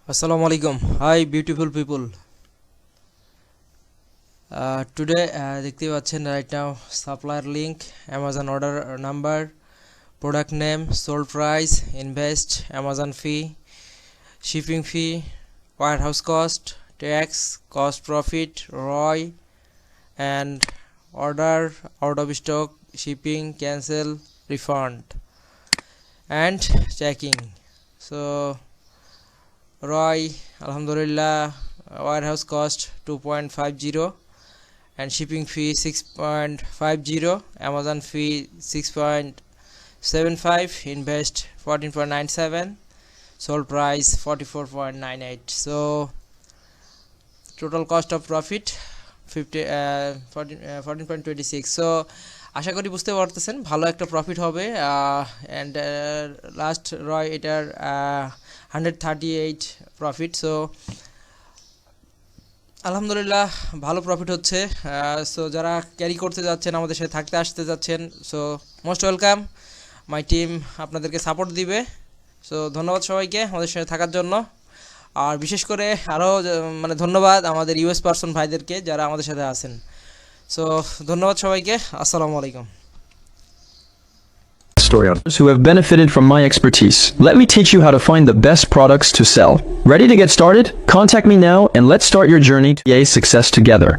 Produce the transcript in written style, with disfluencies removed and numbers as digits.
Assalamu alaikum. Hi beautiful people. Today দেখতে পাচ্ছেন right now supplier link, Amazon order number, product name, sold price, invest, Amazon fee, shipping fee, warehouse cost, tax, cost profit, ROI, and order, out of stock, shipping, cancel, refund, and checking. So ROI, alhamdulillah, warehouse cost 2.50 and shipping fee 6.50, Amazon fee 6.75, invest 14.97, sold price 44.98. So total cost of profit 14.26. So আশা করি বুঝতে পারতেছেন ভালো একটা profit হবে and last রয় এটার 138 profit. So আলহামদুলিল্লাহ ভালো profit হচ্ছে। সো যারা ক্যারি করতে যাচ্ছেন, আমাদের সাথে থাকতে আসতে যাচ্ছেন, so most welcome. My team আপনাদেরকে সাপোর্ট দিবে। সো ধন্যবাদ সবাইকে আমাদের সাথে থাকার জন্য। আর বিশেষ করে আরও ধন্যবাদ আমাদের ইউএস পার্সন ভাইদেরকে যারা আমাদের সাথে আছেন। সো ধন্যবাদ সবাইকে, আসসালামু আলাইকুম। Who have benefited from my expertise. Let me teach you how to find the best products to sell. Ready to get started? Contact me now and let's start your journey to success together.